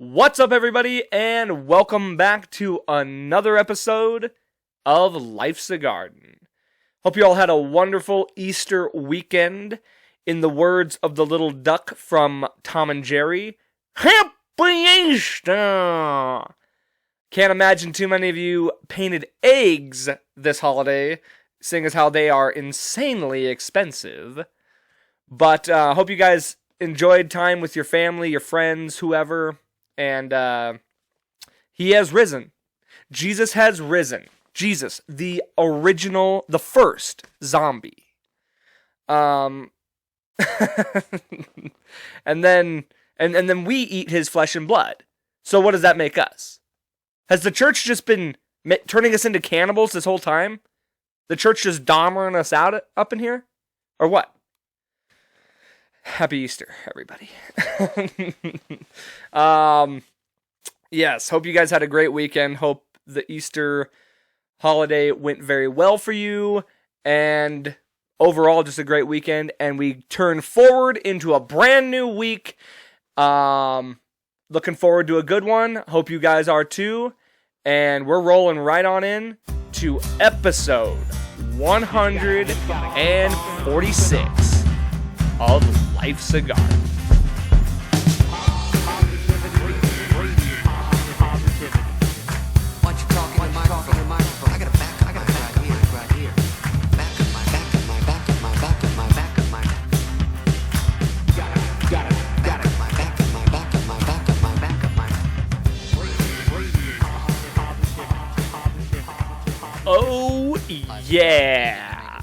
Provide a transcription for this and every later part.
What's up, everybody, and welcome back to another episode of Life's a Garden. Hope you all had a wonderful Easter weekend. In the words of the little duck from Tom and Jerry, Happy Easter! Can't imagine too many of you painted eggs this holiday, seeing as how they are insanely expensive. But hope you guys enjoyed time with your family, your friends, whoever. And he has risen. Jesus has risen. Jesus, the original, the first zombie. And then we eat his flesh and blood. So what does that make us? Has the church just been turning us into cannibals this whole time? The church just dommering us out up in here? Or what? Happy Easter, everybody. Yes, hope you guys had a great weekend. Hope the Easter holiday went very well for you. And overall, just a great weekend. And we turn forward into a brand new week. Looking forward to a good one. Hope you guys are too. And we're rolling right on in to episode 146 of Life's a Garden. Oh, yeah.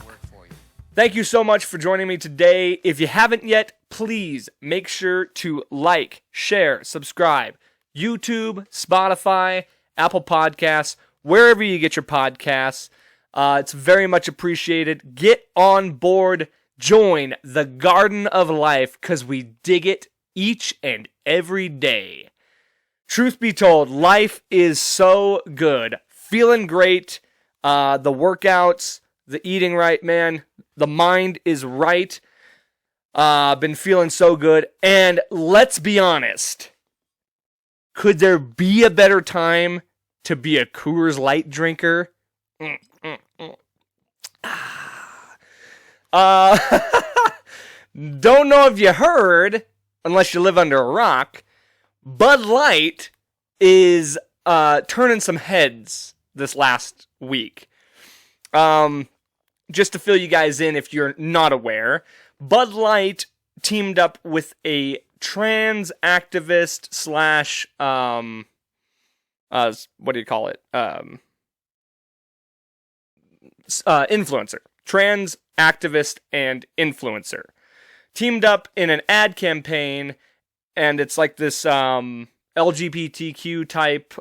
Thank you so much for joining me today. If you haven't yet, please make sure to like, share, subscribe. YouTube, Spotify, Apple Podcasts, wherever you get your podcasts. It's very much appreciated. Get on board. Join the Garden of Life because we dig it each and every day. Truth be told, life is so good. Feeling great. The workouts, the eating right, man. The mind is right. Been feeling so good. And let's be honest. Could there be a better time to be a Coors Light drinker? Don't know if you heard, unless you live under a rock, Bud Light is turning some heads this last week. Just to fill you guys in if you're not aware, Bud Light teamed up with a trans activist slash what do you call it? Influencer. Trans activist and influencer. Teamed up in an ad campaign, and it's like this LGBTQ type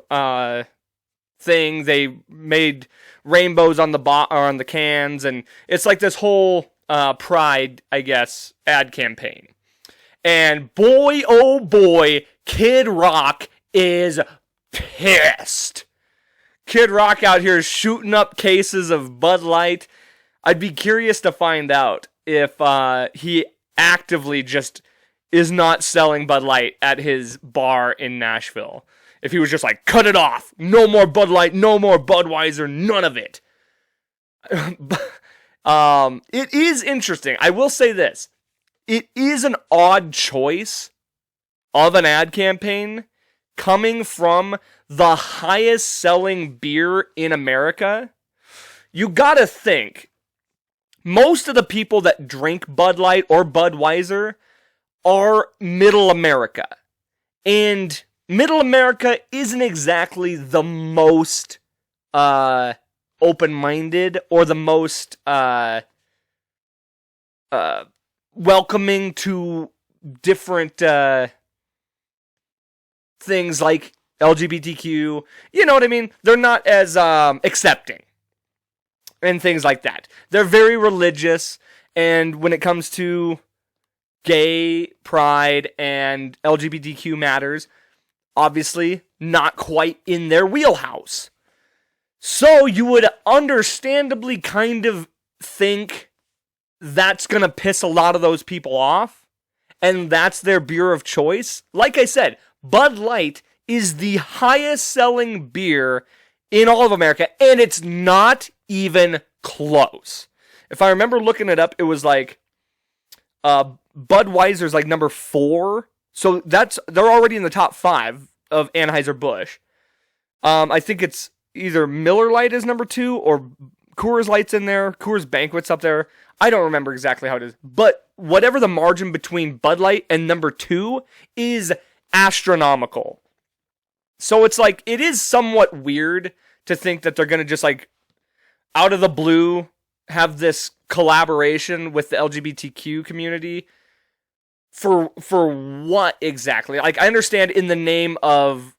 thing. They made rainbows on the on the cans, and it's like this whole pride, I guess, ad campaign. And boy, oh boy, Kid Rock is pissed. Kid Rock out here shooting up cases of Bud Light. I'd be curious to find out if he actively just is not selling Bud Light at his bar in Nashville. If he was just like, cut it off. No more Bud Light, no more Budweiser, none of it. It is interesting. I will say this. It is an odd choice of an ad campaign coming from the highest selling beer in America. You gotta think, most of the people that drink Bud Light or Budweiser are middle America. And middle America isn't exactly the most open-minded or the most welcoming to different things like LGBTQ. You know what I mean? They're not as accepting and things like that. They're very religious, and when it comes to gay pride and LGBTQ matters, obviously not quite in their wheelhouse. So you would understandably kind of think that's going to piss a lot of those people off, and that's their beer of choice. Like I said, Bud Light is the highest selling beer in all of America, and it's not even close. If I remember looking it up, it was like Budweiser's like number 4, so they're already in the top 5 of Anheuser-Busch. I think it's either Miller Lite is number 2 or Coors Light's in there. Coors Banquet's up there. I don't remember exactly how it is, but whatever the margin between Bud Light and number 2 is astronomical. So it's like, it is somewhat weird to think that they're going to just like, out of the blue, have this collaboration with the LGBTQ community. For what exactly? Like, I understand in the name of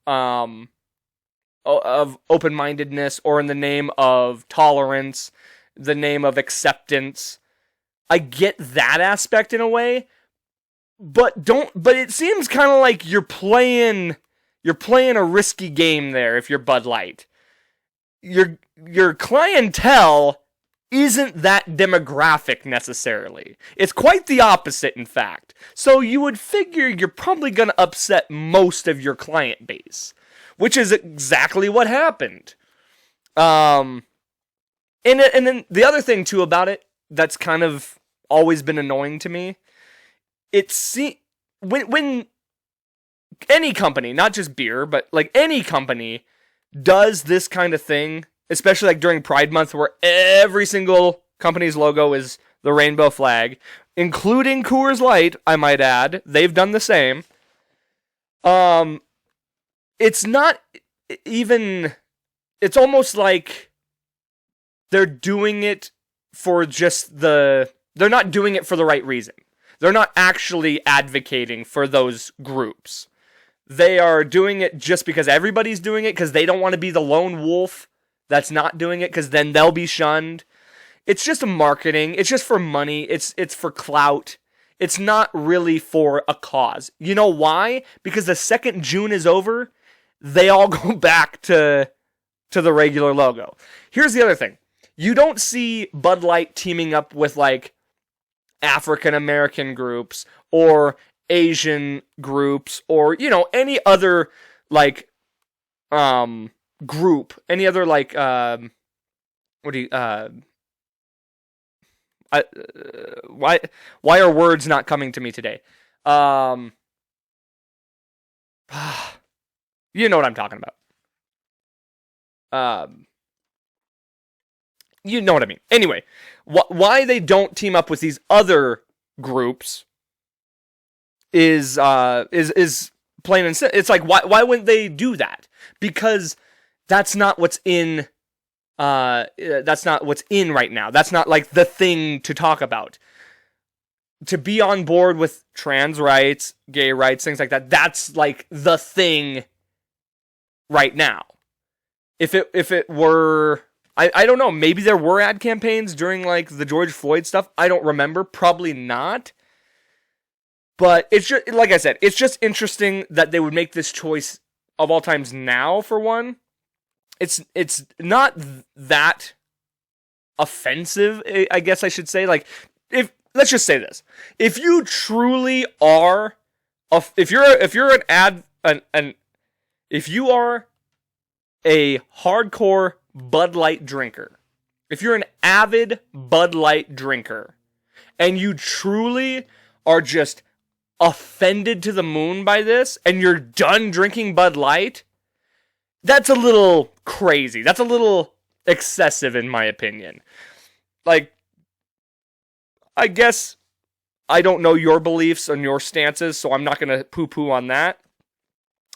open-mindedness, or in the name of tolerance, the name of acceptance. I get that aspect in a way, but it seems kind of like you're playing a risky game there if you're Bud Light. Your clientele isn't that demographic necessarily. It's quite the opposite, in fact. So you would figure you're probably going to upset most of your client base, which is exactly what happened. And then the other thing too about it that's kind of always been annoying to me, when any company, not just beer, but like any company does this kind of thing, especially like during Pride Month, where every single company's logo is the rainbow flag, including Coors Light, I might add. They've done the same. It's not even... It's almost like they're doing it for just the... They're not doing it for the right reason. They're not actually advocating for those groups. They are doing it just because everybody's doing it, because they don't want to be the lone wolf that's not doing it, because then they'll be shunned. It's just a marketing. It's just for money. It's for clout. It's not really for a cause. You know why? Because the second June is over, they all go back to the regular logo. Here's the other thing. You don't see Bud Light teaming up with like African American groups or Asian groups, or, you know, any other like group, any other like why are words not coming to me today? You know what I'm talking about. You know what I mean. Anyway, why they don't team up with these other groups is plain and simple. It's like, why wouldn't they do that? Because that's not what's in. That's not what's in right now. That's not like the thing to talk about. To be on board with trans rights, gay rights, things like that. That's like the thing right now. If it were, I don't know. Maybe there were ad campaigns during like the George Floyd stuff. I don't remember. Probably not. But it's just, like I said, it's just interesting that they would make this choice of all times now, for one. It's not that offensive, I guess I should say. Like, let's just say this. If you truly are, if you are a hardcore Bud Light drinker, if you're an avid Bud Light drinker, and you truly are just offended to the moon by this, and you're done drinking Bud Light, that's a little crazy. That's a little excessive, in my opinion. Like, I guess I don't know your beliefs and your stances, so I'm not going to poo-poo on that.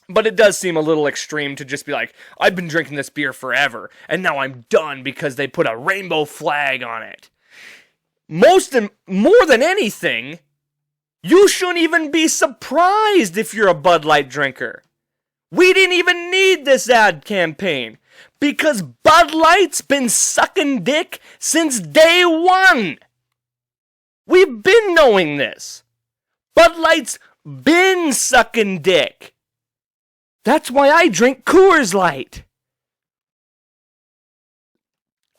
But it does seem a little extreme to just be like, I've been drinking this beer forever, and now I'm done because they put a rainbow flag on it. More than anything, you shouldn't even be surprised if you're a Bud Light drinker. We didn't even need this ad campaign, because Bud Light's been sucking dick since day one. We've been knowing this. Bud Light's been sucking dick. That's why I drink Coors Light.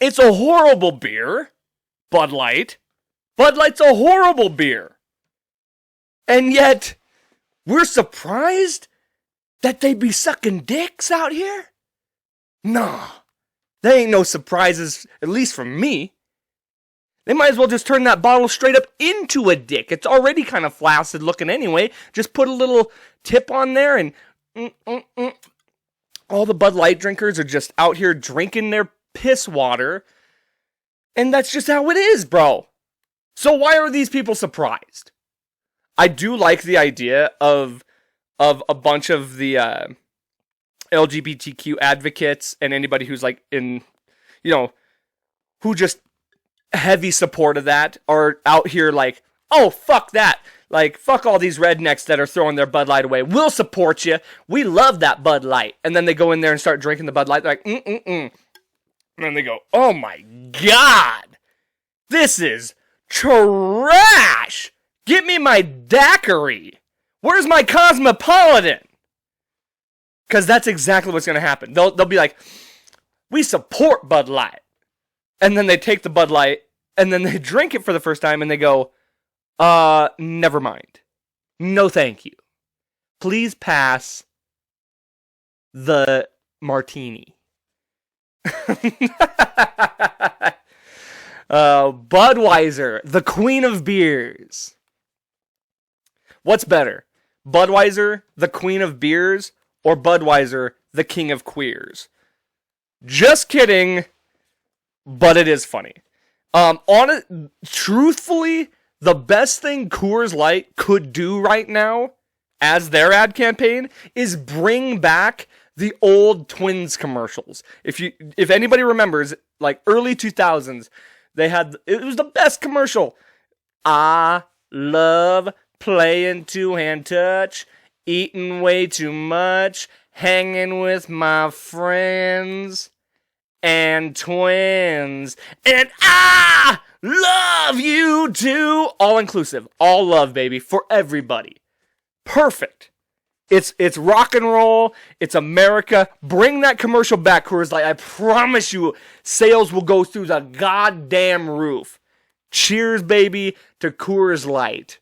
It's a horrible beer, Bud Light. Bud Light's a horrible beer. And yet, we're surprised that they be sucking dicks out here? Nah. They ain't no surprises, at least from me. They might as well just turn that bottle straight up into a dick. It's already kind of flaccid looking anyway. Just put a little tip on there and... All the Bud Light drinkers are just out here drinking their piss water. And that's just how it is, bro. So why are these people surprised? I do like the idea of a bunch of the LGBTQ advocates and anybody who's like in, who just heavy support of that are out here like, oh, fuck that. Like, fuck all these rednecks that are throwing their Bud Light away. We'll support you. We love that Bud Light. And then they go in there and start drinking the Bud Light. They're like, And then they go, oh my God. This is trash. Get me my daiquiri. Where's my Cosmopolitan? Because that's exactly what's going to happen. They'll be like, we support Bud Light. And then they take the Bud Light, and then they drink it for the first time, and they go, never mind. No thank you. Please pass the martini. Budweiser, the queen of beers. What's better? Budweiser, the queen of beers, or Budweiser, the king of queers? Just kidding, but it is funny. Truthfully, the best thing Coors Light could do right now, as their ad campaign, is bring back the old Twins commercials. If anybody remembers, like early 2000s, it was the best commercial. I love playing two-hand touch, eating way too much, hanging with my friends and twins, and I love you too. All inclusive, all love, baby, for everybody. Perfect. It's rock and roll. It's America. Bring that commercial back, Coors Light. I promise you, sales will go through the goddamn roof. Cheers, baby, to Coors Light.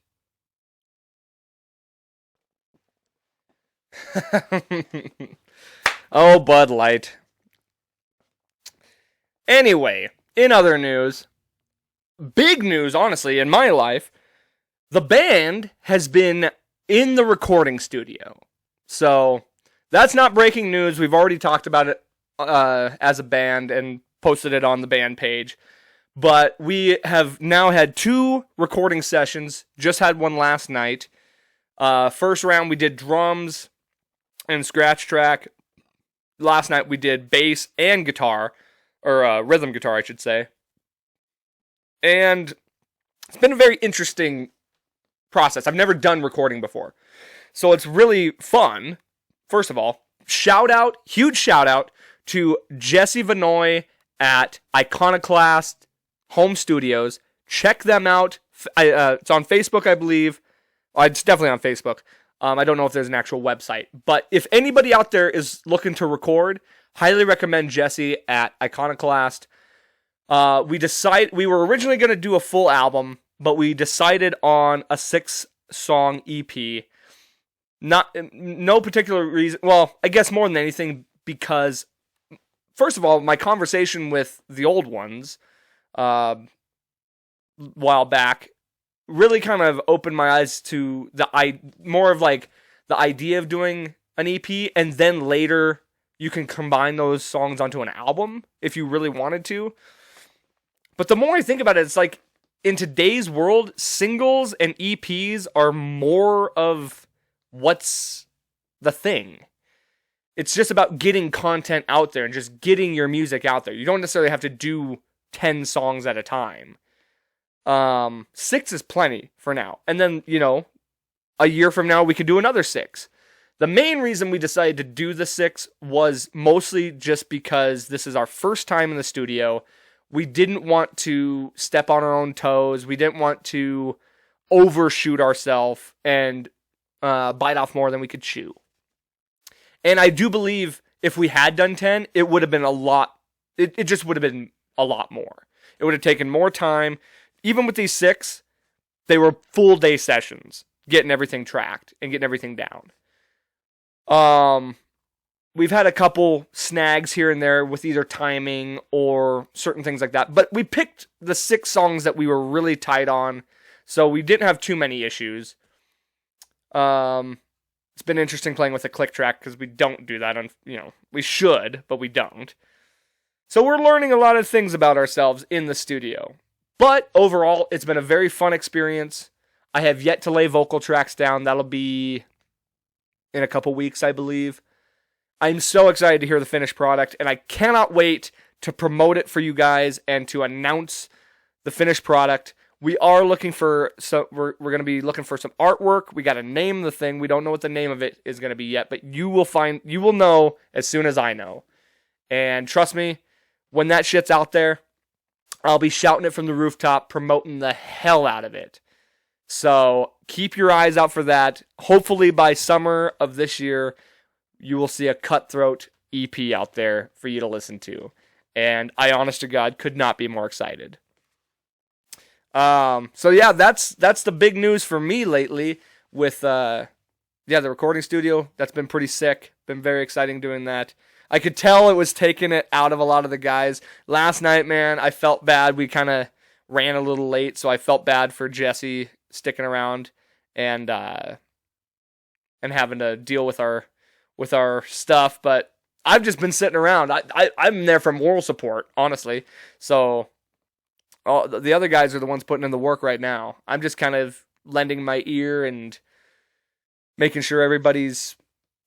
Oh, Bud Light. Anyway, in other news, big news, honestly, in my life, the band has been in the recording studio. So, that's not breaking news. We've already talked about it as a band and posted it on the band page. But we have now had 2 recording sessions. Just had one last night. First round, we did drums and scratch track. Last night, we did bass and guitar. Or rhythm guitar, I should say. And it's been a very interesting process. I've never done recording before. So it's really fun. First of all, huge shout out to Jesse Vanoy at Iconoclast Home Studios. Check them out. It's on Facebook, I believe. It's definitely on Facebook. I don't know if there's an actual website. But if anybody out there is looking to record, highly recommend Jesse at Iconoclast. We were originally going to do a full album, but we decided on a 6-song EP. No particular reason. Well, I guess more than anything because, first of all, my conversation with the old ones a while back really kind of opened my eyes to more of like the idea of doing an EP, and then later you can combine those songs onto an album if you really wanted to. But the more I think about it, it's like in today's world, singles and EPs are more of what's the thing. It's just about getting content out there and just getting your music out there. You don't necessarily have to do 10 songs at a time. 6 is plenty for now. And then, a year from now, we could do another 6. The main reason we decided to do the 6 was mostly just because this is our first time in the studio. We didn't want to step on our own toes. We didn't want to overshoot ourselves and bite off more than we could chew. And I do believe if we had done 10, it would have been a lot. It just would have been a lot more. It would have taken more time. Even with these 6, they were full day sessions, getting everything tracked and getting everything down. We've had a couple snags here and there with either timing or certain things like that. But we picked the 6 songs that we were really tight on, so we didn't have too many issues. It's been interesting playing with a click track because we don't do that. We should, but we don't. So we're learning a lot of things about ourselves in the studio. But overall, it's been a very fun experience. I have yet to lay vocal tracks down. That'll be in a couple weeks, I believe. I'm so excited to hear the finished product, and I cannot wait to promote it for you guys and to announce the finished product. We are looking for, so we're going to be looking for some artwork. We got to name the thing. We don't know what the name of it is going to be yet, but you will know as soon as I know. And trust me, when that shit's out there, I'll be shouting it from the rooftop, promoting the hell out of it. So keep your eyes out for that. Hopefully by summer of this year, you will see a Cutthroat EP out there for you to listen to. And I, honest to God, could not be more excited. So yeah, that's the big news for me lately with, the recording studio. That's been pretty sick. Been very exciting doing that. I could tell it was taking it out of a lot of the guys. Last night, man, I felt bad. We kind of ran a little late, so I felt bad for Jesse sticking around and having to deal with our stuff, but I've just been sitting around. I'm there for moral support, honestly. So the other guys are the ones putting in the work right now. I'm just kind of lending my ear and making sure everybody's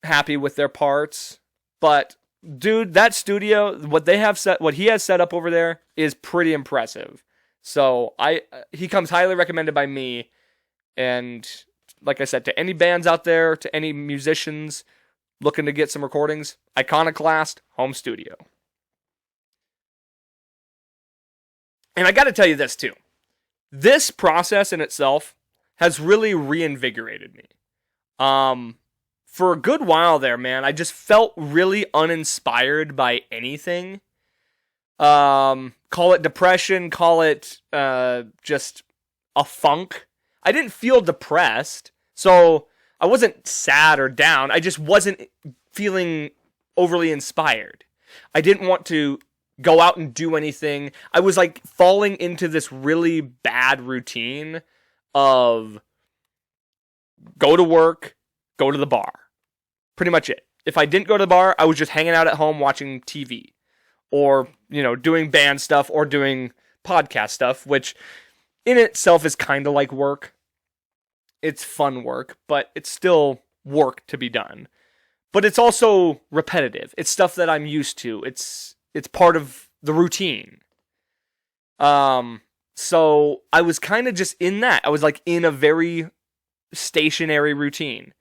happy with their parts. But dude, that studio, what he has set up over there is pretty impressive. So he comes highly recommended by me. And like I said, to any bands out there, to any musicians looking to get some recordings, Iconoclast Home Studio. And I got to tell you this too. This process in itself has really reinvigorated me. For a good while there, man, I just felt really uninspired by anything. Call it depression, call it just a funk. I didn't feel depressed, so I wasn't sad or down. I just wasn't feeling overly inspired. I didn't want to go out and do anything. I was like falling into this really bad routine of go to work, go to the bar. Pretty much it. If I didn't go to the bar, I was just hanging out at home watching TV or, doing band stuff or doing podcast stuff, which in itself is kind of like work. It's fun work, but it's still work to be done. But it's also repetitive. It's stuff that I'm used to. It's part of the routine. So I was kind of just in that. I was like in a very stationary routine.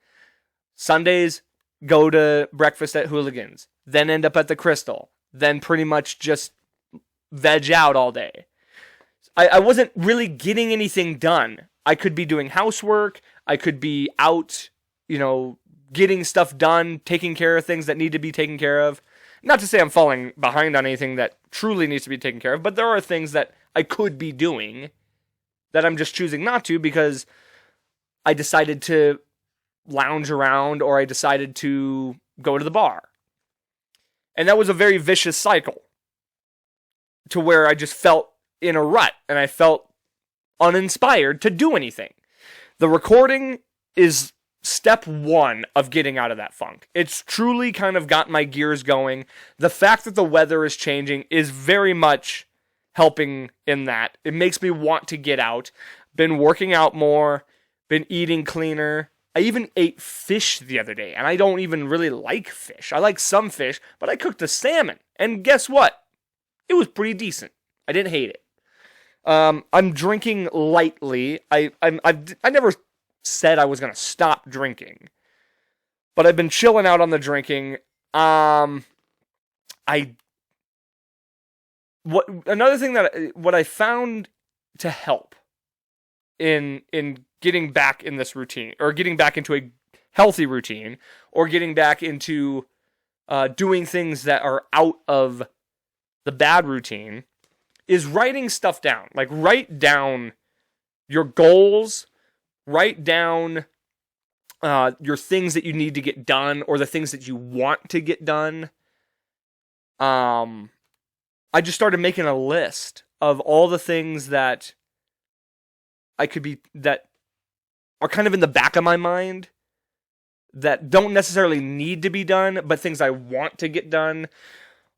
Sundays, go to breakfast at Hooligans, then end up at the Crystal, then pretty much just veg out all day. I wasn't really getting anything done. I could be doing housework. I could be out, getting stuff done, taking care of things that need to be taken care of. Not to say I'm falling behind on anything that truly needs to be taken care of, but there are things that I could be doing that I'm just choosing not to because I decided to lounge around or I decided to go to the bar. And that was a very vicious cycle to where I just felt in a rut and I felt uninspired to do anything. The recording is step one of getting out of that funk. It's truly kind of got my gears going. The fact that the weather is changing is very much helping in that. It makes me want to get out. Been working out more, been eating cleaner. I even ate fish the other day, and I don't even really like fish. I like some fish, but I cooked a salmon, and guess what? It was pretty decent. I didn't hate it. I'm drinking lightly. I never said I was gonna stop drinking, but I've been chilling out on the drinking. Another thing what I found to help in getting back in this routine, or getting back into a healthy routine, or getting back into doing things that are out of the bad routine, is writing stuff down. Like, write down your goals, write down your things that you need to get done or the things that you want to get done. I just started making a list of all the things that that are kind of in the back of my mind that don't necessarily need to be done, but things I want to get done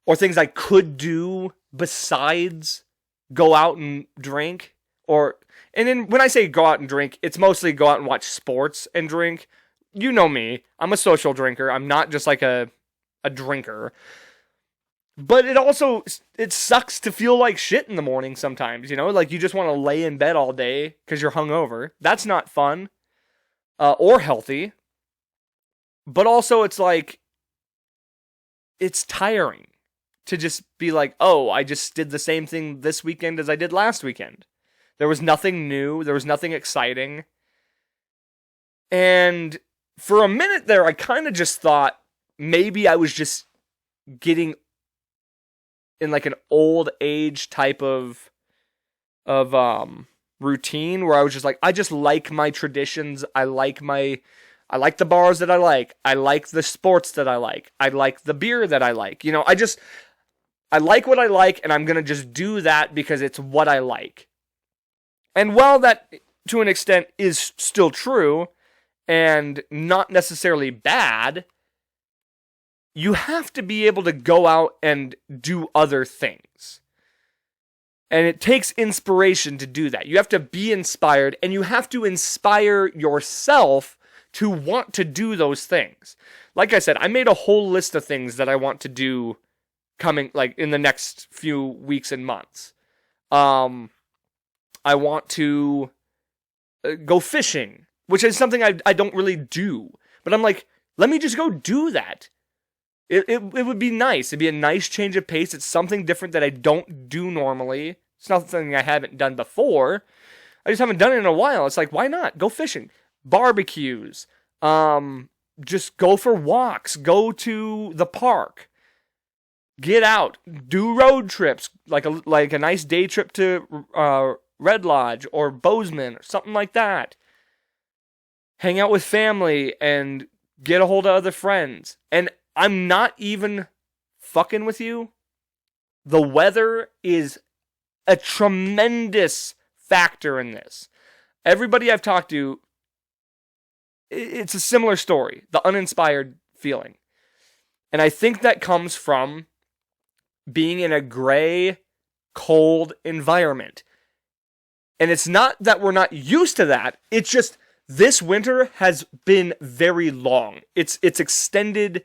or things I could do besides go out and drink. And then when I say go out and drink, it's mostly go out and watch sports and drink. You know me. I'm a social drinker. I'm not just like a drinker. But it sucks to feel like shit in the morning sometimes, like you just want to lay in bed all day because you're hungover. That's not fun or healthy. But also it's like, it's tiring to just be like, oh, I just did the same thing this weekend as I did last weekend. There was nothing new. There was nothing exciting. And for a minute there, I kind of just thought maybe I was just getting in like an old age type of routine where I was just like, I just like my traditions. I like the bars that I like the sports that I like the beer that I like. I like what I like, and I'm going to just do that because it's what I like. And while that, to an extent, is still true and not necessarily bad, you have to be able to go out and do other things. And it takes inspiration to do that. You have to be inspired, and you have to inspire yourself to want to do those things. Like I said, I made a whole list of things that I want to do coming, like, in the next few weeks and months. I want to go fishing, which is something I don't really do. But I'm like, let me just go do that. It would be nice. It'd be a nice change of pace. It's something different that I don't do normally. It's not something I haven't done before. I just haven't done it in a while. It's like, why not? Go fishing. Barbecues. Just go for walks. Go to the park. Get out. Do road trips. Like a nice day trip to Red Lodge or Bozeman or something like that. Hang out with family and get a hold of other friends. And I'm not even fucking with you. The weather is a tremendous factor in this. Everybody I've talked to, it's a similar story. The uninspired feeling. And I think that comes from being in a gray, cold environment. And it's not that we're not used to that. It's just this winter has been very long. It's extended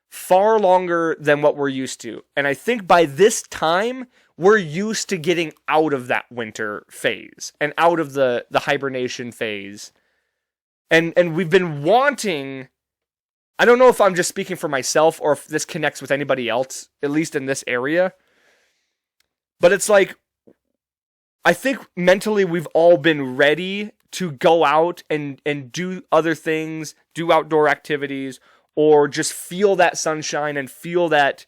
far longer than what we're used to. And I think by this time, we're used to getting out of that winter phase and out of the hibernation phase. And we've been wanting, I don't know if I'm just speaking for myself or if this connects with anybody else, at least in this area. But it's like, I think mentally we've all been ready to go out and do other things, do outdoor activities, or just feel that sunshine and feel that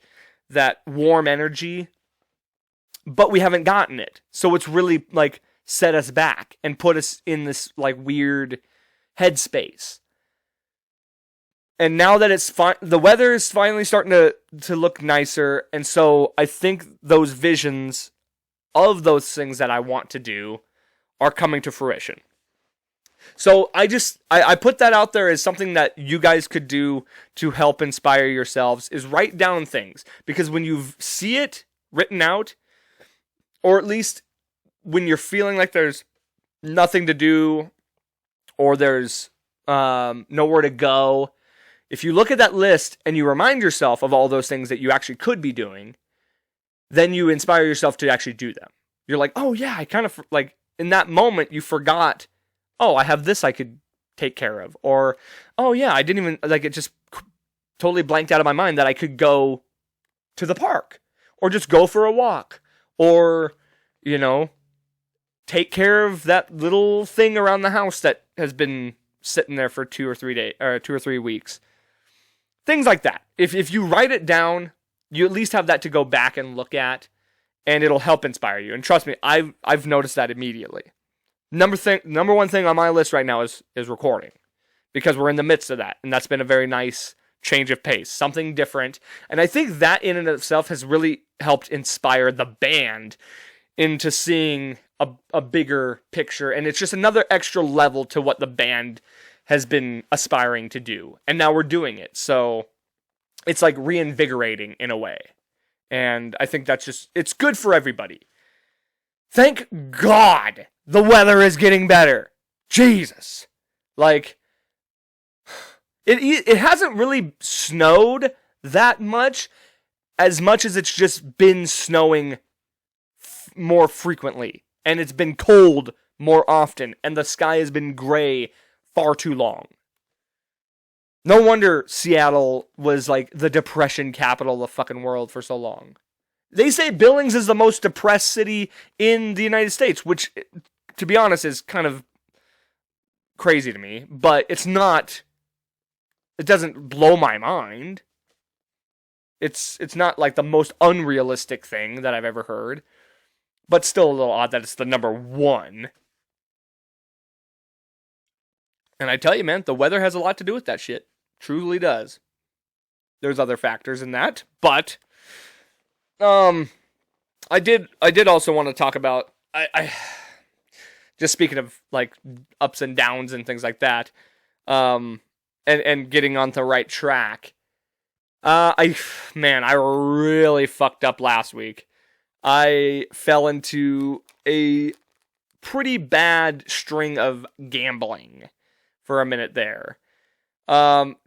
warm energy. But we haven't gotten it. So it's really like set us back and put us in this like weird headspace. And now that it's the weather is finally starting to look nicer. And so I think those visions of those things that I want to do are coming to fruition. So I put that out there as something that you guys could do to help inspire yourselves, is write down things. Because when you see it written out, or at least when you're feeling like there's nothing to do, or there's nowhere to go, if you look at that list and you remind yourself of all those things that you actually could be doing, then you inspire yourself to actually do them. You're like, oh yeah, I kind of, like, in that moment you forgot, oh, I have this I could take care of. Or, oh yeah, I didn't even, like, it just totally blanked out of my mind that I could go to the park. Or just go for a walk. Or, take care of that little thing around the house that has been sitting there for 2 or 3 weeks. Things like that. If you write it down, you at least have that to go back and look at, and it'll help inspire you. And trust me, I've noticed that immediately. Number one thing on my list right now is recording, because we're in the midst of that. And that's been a very nice change of pace, something different. And I think that in and of itself has really helped inspire the band into seeing a bigger picture. And it's just another extra level to what the band has been aspiring to do. And now we're doing it. So it's like reinvigorating in a way. And I think that's just, it's good for everybody. Thank God the weather is getting better. Jesus. Like, it hasn't really snowed that much as it's just been snowing more frequently. And it's been cold more often. And the sky has been gray far too long. No wonder Seattle was like the depression capital of the fucking world for so long. They say Billings is the most depressed city in the United States, which, to be honest, is kind of crazy to me. But it's not, it doesn't blow my mind. It's not like the most unrealistic thing that I've ever heard. But still a little odd that it's the number one. And I tell you, man, the weather has a lot to do with that shit. Truly does. There's other factors in that, but I did also want to talk about I just speaking of like ups and downs and things like that, and getting on the right track. I really fucked up last week. I fell into a pretty bad string of gambling for a minute there.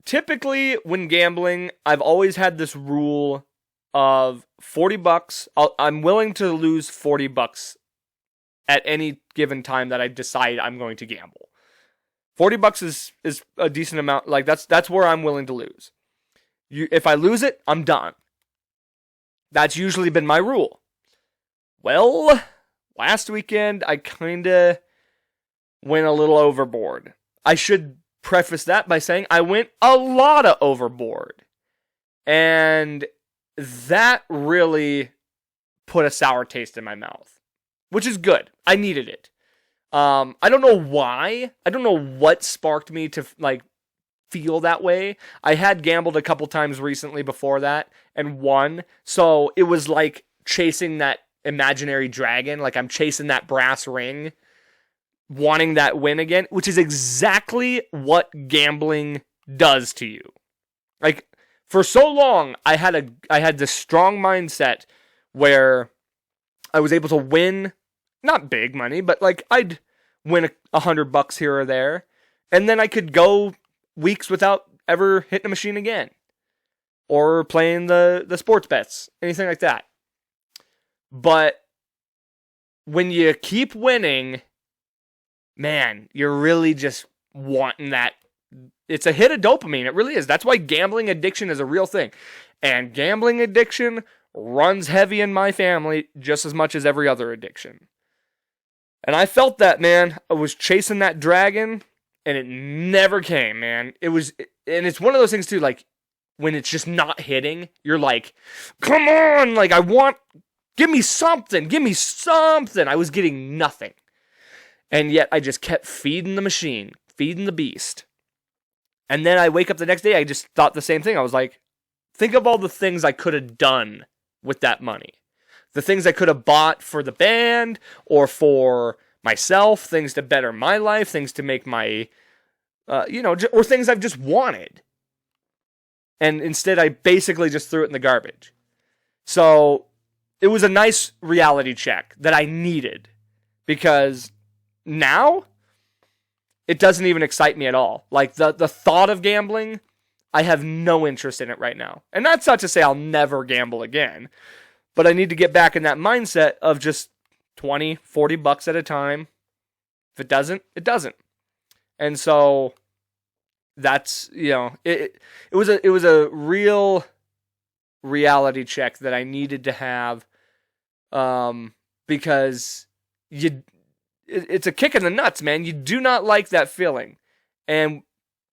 Typically when gambling, I've always had this rule of $40. I'm willing to lose $40 at any given time that I decide I'm going to gamble. $40 is a decent amount. Like that's where I'm willing to lose. If I lose it, I'm done. That's usually been my rule. Well, last weekend I kinda went a little overboard. I should preface that by saying I went a lot of overboard. And that really put a sour taste in my mouth. Which is good. I needed it. I don't know why. I don't know what sparked me to like feel that way. I had gambled a couple times recently before that and won. So it was like chasing that imaginary dragon. Like I'm chasing that brass ring, wanting that win again, which is exactly what gambling does to you. Like for so long, I had this strong mindset where I was able to win, not big money, but like I'd win $100 here or there, and then I could go weeks without ever hitting a machine again, or playing the sports bets, anything like that. But when you keep winning, man, you're really just wanting that. It's a hit of dopamine. It really is. That's why gambling addiction is a real thing. And gambling addiction runs heavy in my family just as much as every other addiction. And I felt that, man. I was chasing that dragon, and it never came, man. And it's one of those things, too, like, when it's just not hitting, you're like, come on, like, give me something. I was getting nothing. And yet I just kept feeding the machine, feeding the beast. And then I wake up the next day, I just thought the same thing. I was like, think of all the things I could have done with that money. The things I could have bought for the band or for myself, things to better my life, things to make my, or things I've just wanted. And instead I basically just threw it in the garbage. So it was a nice reality check that I needed, because now it doesn't even excite me at all. Like the thought of gambling, I have no interest in it right now. And that's not to say I'll never gamble again, but I need to get back in that mindset of just $20, $40 at a time. If it doesn't, it doesn't. And so that's, it was a real reality check that I needed to have, because it's a kick in the nuts, man. You do not like that feeling, and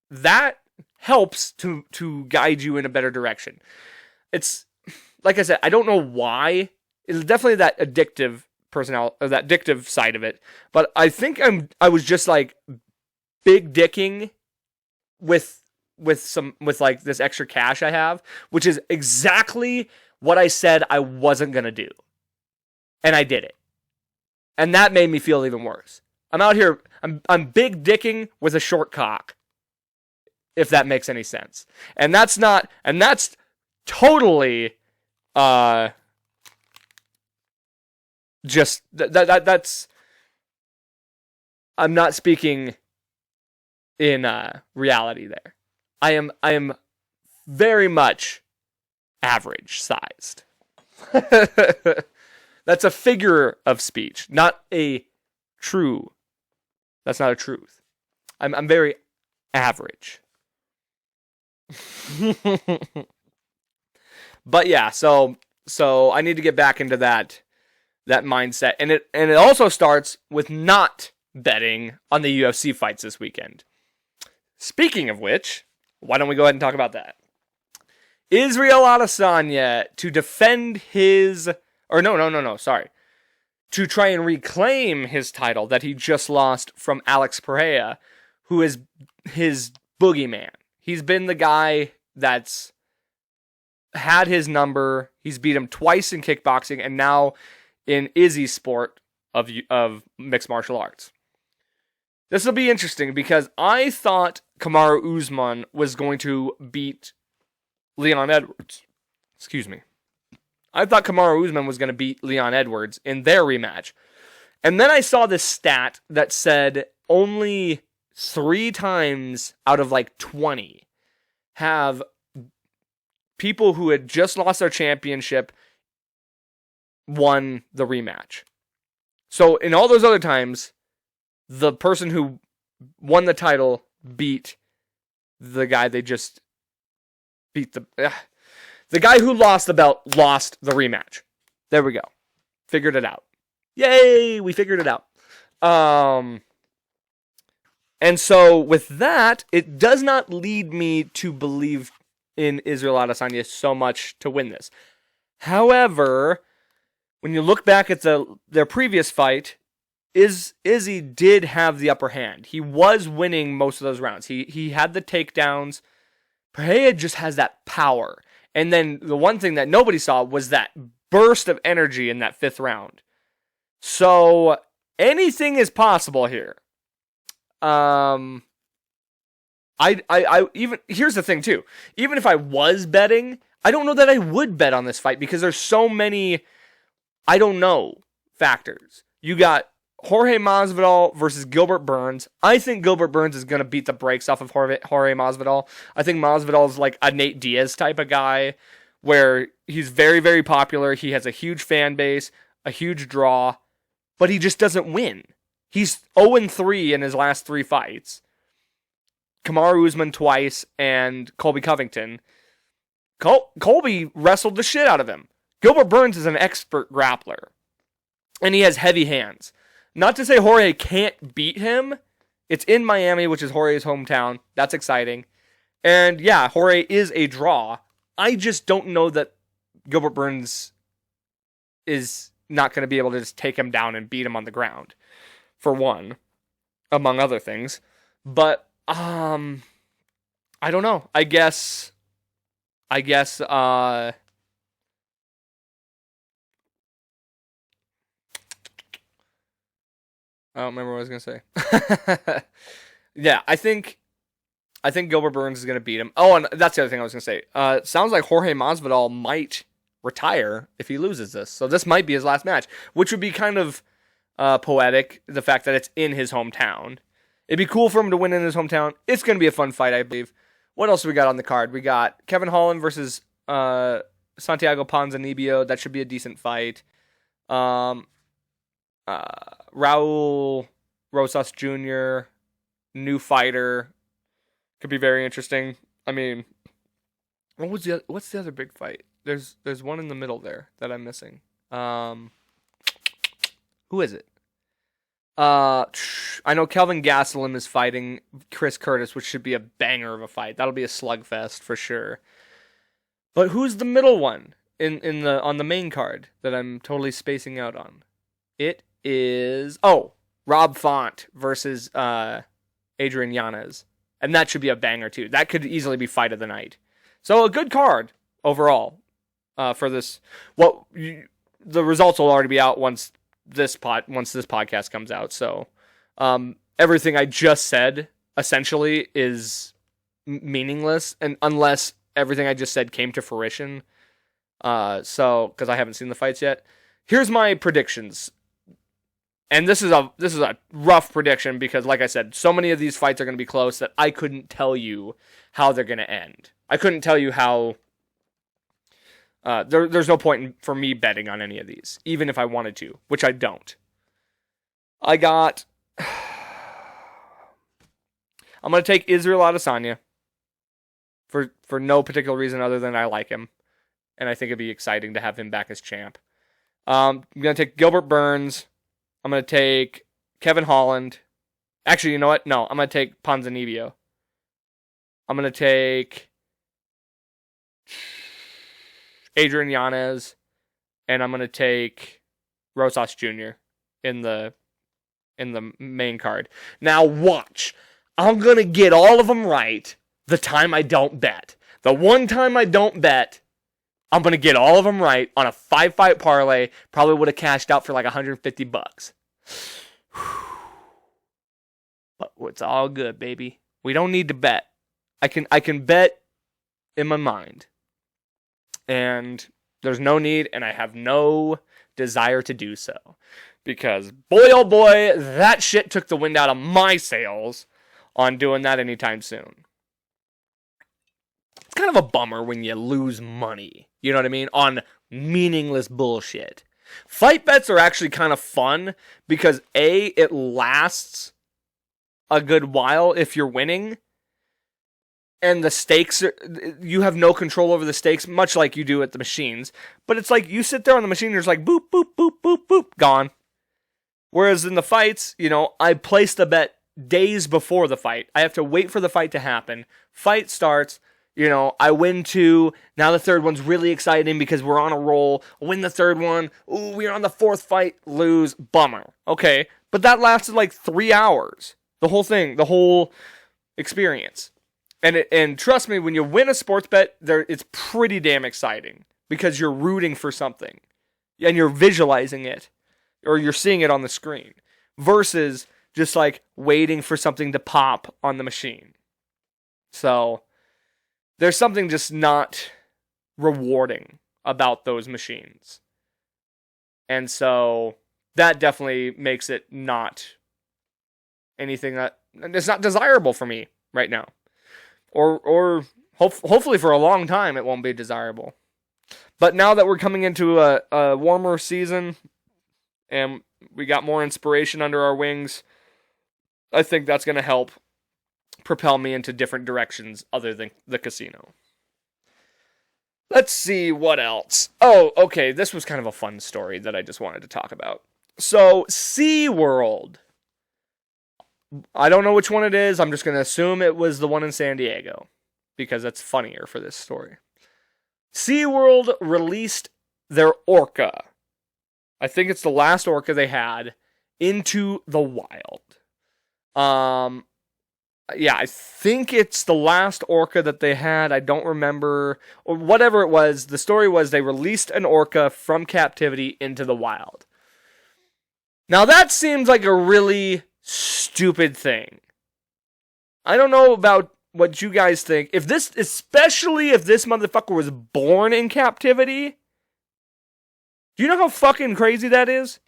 that helps to guide you in a better direction. It's like I said, I don't know why. It's definitely that addictive personality, or that addictive side of it. But I think I was just like big dicking with like this extra cash I have, which is exactly what I said I wasn't gonna do, and I did it, and that made me feel even worse. I'm out here, I'm big dicking with a short cock, if that makes any sense, and that's totally just that's I'm not speaking in reality there. I am very much average sized. That's a figure of speech, not a true. That's not a truth. I'm very average. But yeah, so I need to get back into that mindset, and it also starts with not betting on the UFC fights this weekend. Speaking of which, why don't we go ahead and talk about that? Israel Adesanya to defend his, or sorry, to try and reclaim his title that he just lost from Alex Pereira, who is his boogeyman. He's been the guy that's had his number. He's beat him twice in kickboxing and now in Izzy's sport of mixed martial arts. This will be interesting because I thought Kamaru Usman was going to beat Leon Edwards. Excuse me. I thought Kamaru Usman was going to beat Leon Edwards in their rematch. And then I saw this stat that said only 3 times out of like 20 have people who had just lost their championship won the rematch. So in all those other times, the person who won the title beat the guy they just beat the guy who lost the belt lost the rematch. There we go. Figured it out. Yay, we figured it out. And so with that, it does not lead me to believe in Israel Adesanya so much to win this. However, when you look back at their previous fight, Izzy did have the upper hand. He was winning most of those rounds. He had the takedowns. Pereira just has that power. And then the one thing that nobody saw was that burst of energy in that 5th round. So anything is possible here. I even, here's the thing too. Even if I was betting, I don't know that I would bet on this fight because there's so many I don't know factors. You got Jorge Masvidal versus Gilbert Burns. I think Gilbert Burns is going to beat the brakes off of Jorge Masvidal. I think Masvidal is like a Nate Diaz type of guy where he's very, very popular. He has a huge fan base, a huge draw, but he just doesn't win. He's 0-3 in his last 3 fights. Kamaru Usman twice and Colby Covington. Colby wrestled the shit out of him. Gilbert Burns is an expert grappler, and he has heavy hands. Not to say Jorge can't beat him. It's in Miami, which is Jorge's hometown. That's exciting. And yeah, Jorge is a draw. I just don't know that Gilbert Burns is not going to be able to just take him down and beat him on the ground, for one, among other things. But, I don't know. I guess, I don't remember what I was going to say. Yeah, I think Gilbert Burns is going to beat him. Oh, and that's the other thing I was going to say. Sounds like Jorge Masvidal might retire if he loses this. So this might be his last match, which would be kind of poetic, the fact that it's in his hometown. It'd be cool for him to win in his hometown. It's going to be a fun fight, I believe. What else do we got on the card? We got Kevin Holland versus Santiago Ponzinibbio. That should be a decent fight. Raul Rosas Jr., new fighter, could be very interesting. I mean, what's the other big fight? There's one in the middle there that I'm missing. Who is it? I know Kelvin Gastelum is fighting Chris Curtis, which should be a banger of a fight. That'll be a slugfest for sure. But who's the middll one on the main card that I'm totally spacing out on? It is Rob Font versus Adrian Yanez. And that should be a banger too. That could easily be fight of the night. So a good card overall for this. The results will already be out once this podcast comes out. So everything I just said essentially is meaningless, and unless everything I just said came to fruition. So because I haven't seen the fights yet. Here's my predictions. And this is a rough prediction because, like I said, so many of these fights are going to be close that I couldn't tell you how they're going to end. I couldn't tell you how. There's no point for me betting on any of these, even if I wanted to, which I don't. I'm going to take Israel Adesanya for no particular reason other than I like him, and I think it'd be exciting to have him back as champ. I'm going to take Gilbert Burns. I'm going to take Kevin Holland. Actually, you know what? No, I'm going to take Ponzinibbio. I'm going to take Adrian Yanez. And I'm going to take Rosas Jr. in the main card. Now watch. I'm going to get all of them right the time I don't bet. The one time I don't bet, I'm going to get all of them right on a 5-fight parlay. Probably would have cashed out for like $150. But it's all good, baby. We don't need to bet. I can bet in my mind. And there's no need, and I have no desire to do so. Because, boy oh boy, that shit took the wind out of my sails on doing that anytime soon. It's kind of a bummer when you lose money, you know what I mean, on meaningless bullshit. Fight bets are actually kind of fun because A, it lasts a good while if you're winning, and the stakes you have no control over the stakes, much like you do at the machines. But it's like you sit there on the machine and it's like boop, boop, boop, boop, boop, gone. Whereas in the fights, I place the bet days before the fight. I have to wait for the fight to happen. Fight starts. I win 2. Now the third one's really exciting because we're on a roll. Win the third one. Ooh, we're on the fourth fight. Lose. Bummer. Okay. But that lasted like 3 hours. The whole thing. The whole experience. And trust me, when you win a sports bet, it's pretty damn exciting. Because you're rooting for something. And you're visualizing it. Or you're seeing it on the screen. Versus just like waiting for something to pop on the machine. So there's something just not rewarding about those machines. And so that definitely makes it not anything that it's not desirable for me right now. Or hopefully for a long time it won't be desirable. But now that we're coming into a warmer season and we got more inspiration under our wings, I think that's going to help propel me into different directions other than the casino. Let's see what else. Oh, okay, this was kind of a fun story that I just wanted to talk about. So, SeaWorld. I don't know which one it is. I'm just going to assume it was the one in San Diego because that's funnier for this story. SeaWorld released their Orca. I think it's the last Orca they had into the wild. Yeah, I think it's the last Orca that they had. I don't remember. Or whatever it was. The story was they released an Orca from captivity into the wild. Now that seems like a really stupid thing. I don't know about what you guys think. Especially if this motherfucker was born in captivity. Do you know how fucking crazy that is?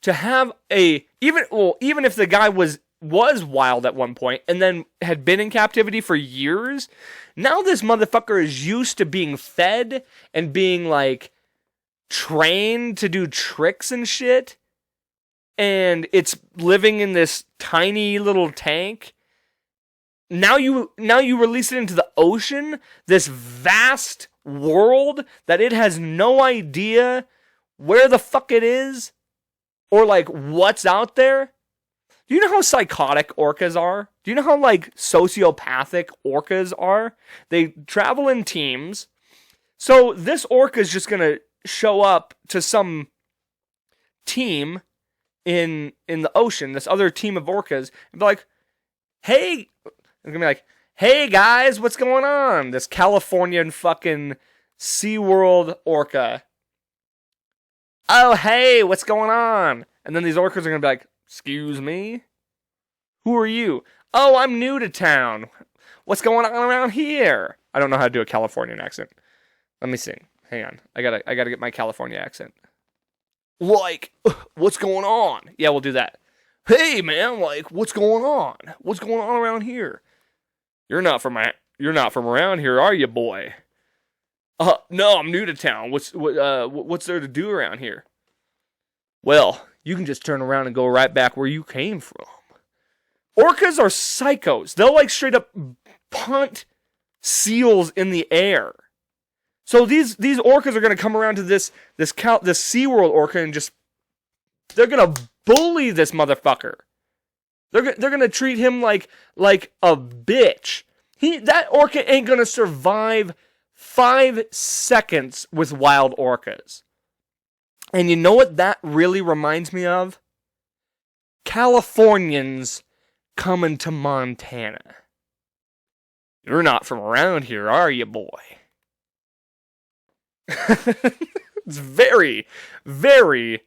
To have even if the guy was wild at one point and then had been in captivity for years, now this motherfucker is used to being fed and being like trained to do tricks and shit, and it's living in this tiny little tank. Now you release it into the ocean, this vast world that it has no idea where the fuck it is or like what's out there. Do you know how psychotic orcas are? Do you know how like sociopathic orcas are? They travel in teams. So this orca is just gonna show up to some team in the ocean, this other team of orcas, and be like, "Hey, It's gonna be like, hey guys, what's going on? This Californian fucking SeaWorld orca. Oh, hey, what's going on? And then these orcas are gonna be like, excuse me? Who are you? Oh, I'm new to town. What's going on around here? I don't know how to do a Californian accent. Let me sing. Hang on. I gotta get my California accent. Like, what's going on? Yeah, we'll do that. Hey man, like, what's going on? What's going on around here? You're not from around here, are you, boy? No, I'm new to town. What's there to do around here? Well, you can just turn around and go right back where you came from. Orcas are psychos. They'll like straight up punt seals in the air. So these orcas are gonna come around to this SeaWorld orca and they're gonna bully this motherfucker. They're gonna treat him like a bitch. That orca ain't gonna survive 5 seconds with wild orcas. And you know what that really reminds me of? Californians coming to Montana. You're not from around here, are you, boy? It's very, very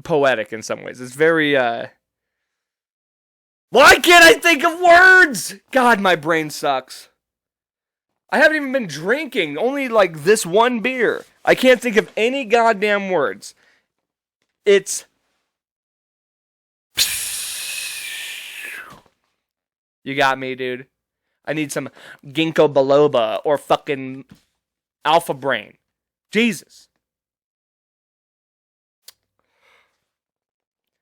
poetic in some ways. It's very why can't I think of words? God, my brain sucks. I haven't even been drinking, only like this one beer. I can't think of any goddamn words. It's you got me, dude. I need some ginkgo biloba or fucking alpha brain. Jesus.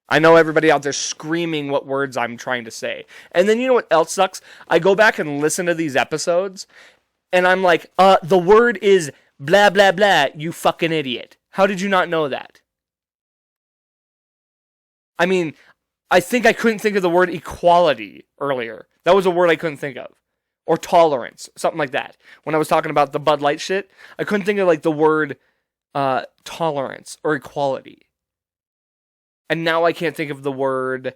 I know everybody out there screaming what words I'm trying to say. And then you know what else sucks? I go back and listen to these episodes, and I'm like, the word is blah, blah, blah, you fucking idiot. How did you not know that? I mean, I think I couldn't think of the word equality earlier. That was a word I couldn't think of. Or tolerance, something like that. When I was talking about the Bud Light shit, I couldn't think of like the word tolerance or equality. And now I can't think of the word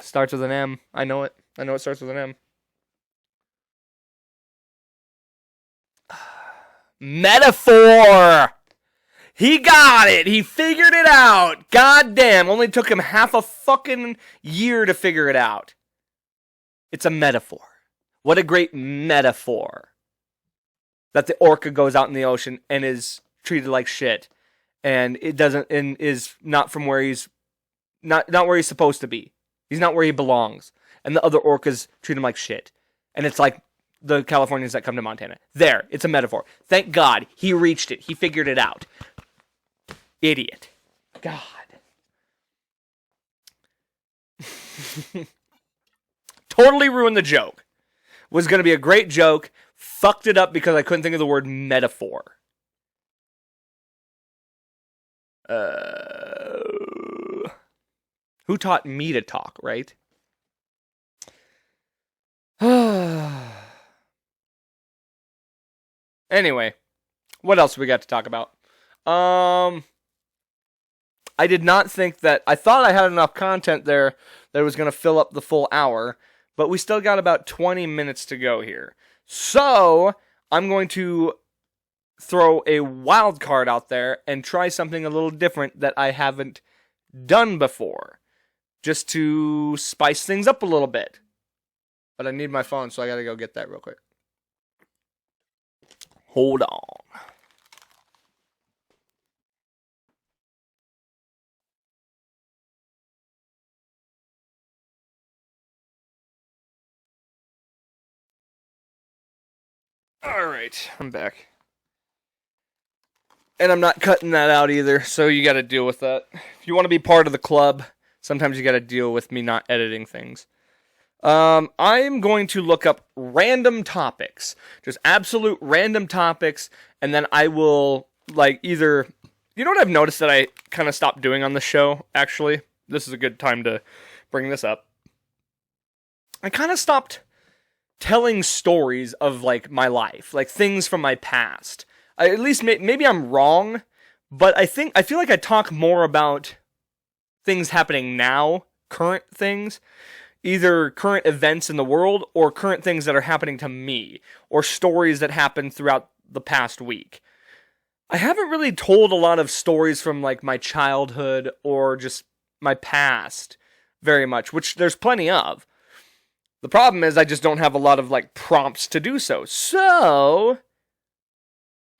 starts with an M. I know it. I know it starts with an M. Metaphor! He got it! He figured it out! God damn, only took him half a fucking year to figure it out. It's a metaphor. What a great metaphor. That the orca goes out in the ocean and is treated like shit. And it doesn't, and is not from where he's, not where he's supposed to be. He's not where he belongs. And the other orcas treat him like shit. And it's like the Californians that come to Montana. There, it's a metaphor. Thank God, he reached it. He figured it out. Idiot. God. Totally ruined the joke. Was going to be a great joke. Fucked it up because I couldn't think of the word metaphor. Who taught me to talk, right? Anyway, what else we got to talk about? I did not think that... I thought I had enough content there that was going to fill up the full hour, but we still got about 20 minutes to go here. So, I'm going to throw a wild card out there and try something a little different that I haven't done before. Just to spice things up a little bit. But I need my phone, so I gotta go get that real quick. Hold on. Alright, I'm back. And I'm not cutting that out either, so you gotta deal with that. If you want to be part of the club, sometimes you gotta deal with me not editing things. I'm going to look up random topics. Just absolute random topics, and then I will, like, either... You know what I've noticed that I kind of stopped doing on the show, actually? This is a good time to bring this up. I kind of stopped telling stories of, like, my life. Like, things from my past. At least, maybe I'm wrong, But I feel like I talk more about things happening now, current things, either current events in the world or current things that are happening to me, or stories that happened throughout the past week. I haven't really told a lot of stories from like my childhood or just my past very much, which there's plenty of. The problem is I just don't have a lot of like prompts to do so. So,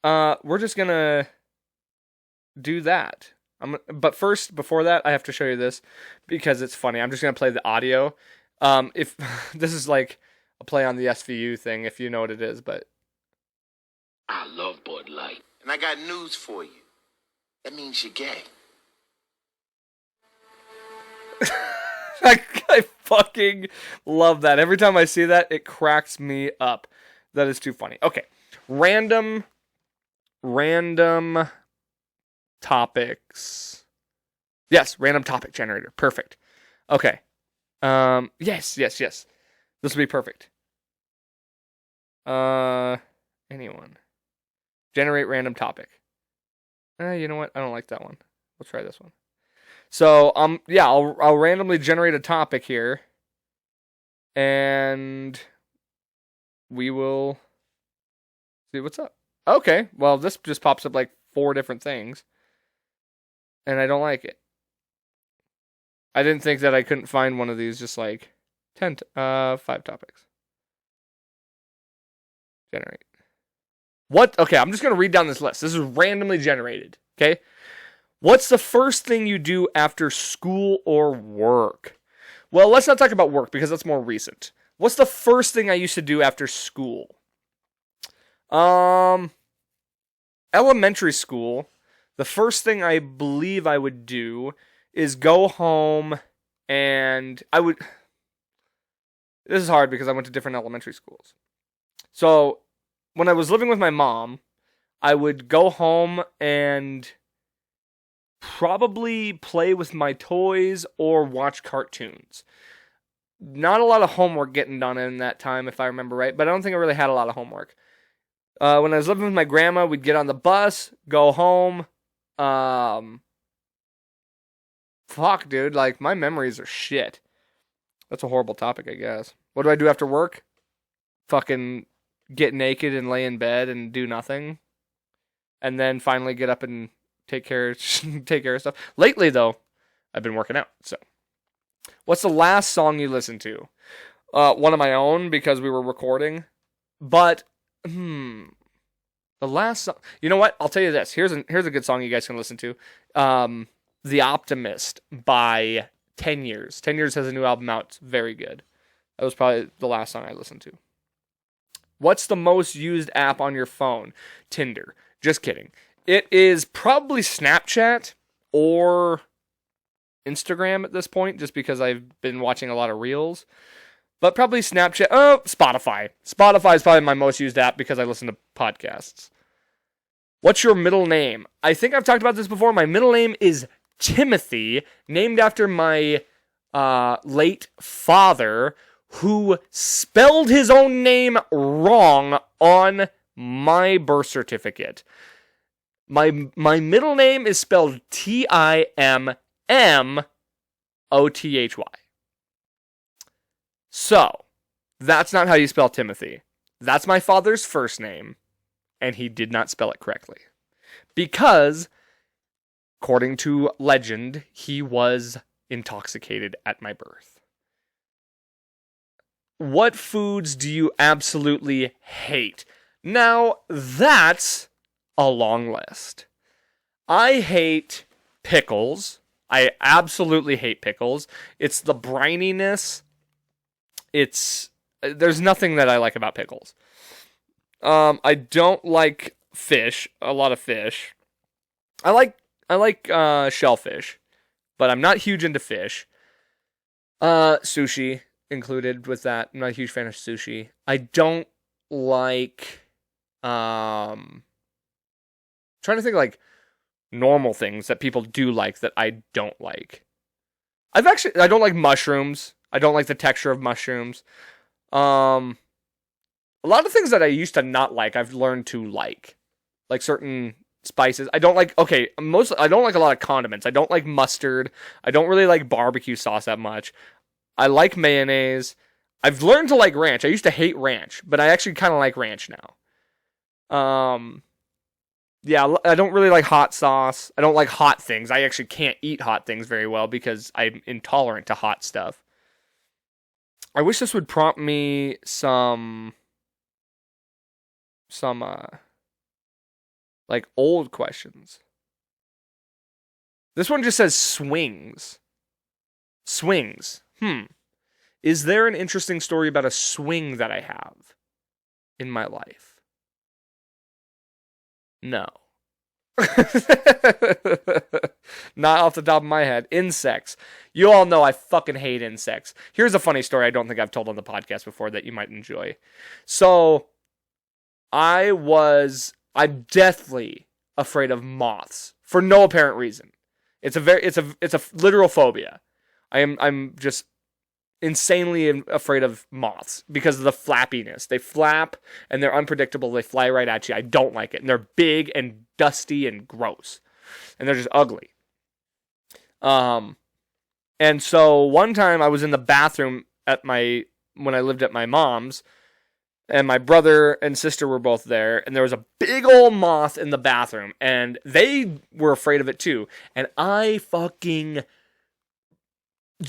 we're just gonna do that. But first, before that, I have to show you this because it's funny. I'm just gonna play the audio. If this is like a play on the SVU thing, if you know what it is, but I love Bud Light. And I got news for you. That means you're gay. I fucking love that. Every time I see that, it cracks me up. That is too funny. Okay. Random topics. Yes, random topic generator. Perfect. Okay. Yes. This will be perfect. Anyone. Generate random topic. You know what? I don't like that one. We'll try this one. So, yeah, I'll randomly generate a topic here. And we will see what's up. Okay, well, this just pops up like 4 different things. And I don't like it. I didn't think that I couldn't find one of these just like 5 topics. Generate. What? Okay, I'm just going to read down this list. This is randomly generated, okay? What's the first thing you do after school or work? Well, let's not talk about work because that's more recent. What's the first thing I used to do after school? Elementary school, the first thing I believe I would do is go home and this is hard because I went to different elementary schools. So, when I was living with my mom, I would go home and probably play with my toys or watch cartoons. Not a lot of homework getting done in that time, if I remember right, but I don't think I really had a lot of homework. When I was living with my grandma, we'd get on the bus, go home. Fuck, dude, like, my memories are shit. That's a horrible topic, I guess. What do I do after work? Fucking get naked and lay in bed and do nothing. And then finally get up and take care of stuff. Lately, though, I've been working out, so. What's the last song you listened to? One of my own, because we were recording. But, the last song... You know what? I'll tell you this. Here's a good song you guys can listen to. The Optimist by 10 Years. 10 Years has a new album out. It's very good. That was probably the last song I listened to. What's the most used app on your phone? Tinder. Just kidding. It is probably Snapchat or Instagram at this point, just because I've been watching a lot of reels. But probably Snapchat. Oh, Spotify. Spotify is probably my most used app because I listen to podcasts. What's your middle name? I think I've talked about this before. My middle name is Timothy, named after my late father, who spelled his own name wrong on my birth certificate. My middle name is spelled Timmothy. So, that's not how you spell Timothy. That's my father's first name, and he did not spell it correctly. Because, according to legend, he was intoxicated at my birth. What foods do you absolutely hate? Now, that's a long list. I hate pickles. I absolutely hate pickles. It's the brininess. There's nothing that I like about pickles. I don't like fish, a lot of fish. I like shellfish, but I'm not huge into fish. Sushi included with that. I'm not a huge fan of sushi. I don't like trying to think of like normal things that people do like that I don't like. I don't like mushrooms. I don't like the texture of mushrooms. A lot of things that I used to not like, I've learned to like certain spices. I don't like I don't like a lot of condiments. I don't like mustard. I don't really like barbecue sauce that much. I like mayonnaise. I've learned to like ranch. I used to hate ranch, but I actually kind of like ranch now. Yeah, I don't really like hot sauce. I don't like hot things. I actually can't eat hot things very well because I'm intolerant to hot stuff. I wish this would prompt me some like old questions. This one just says swings. Swings. Is there an interesting story about a swing that I have in my life? No. Not off the top of my head. Insects. You all know I fucking hate insects. Here's a funny story I don't think I've told on the podcast before that you might enjoy. So, I'm deathly afraid of moths for no apparent reason. It's a literal phobia. I'm just insanely afraid of moths because of the flappiness. They flap and they're unpredictable. They fly right at you. I don't like it. And they're big and dusty and gross. And they're just ugly. And so one time I was in the bathroom when I lived at my mom's, and my brother and sister were both there, and there was a big old moth in the bathroom, and they were afraid of it too. And I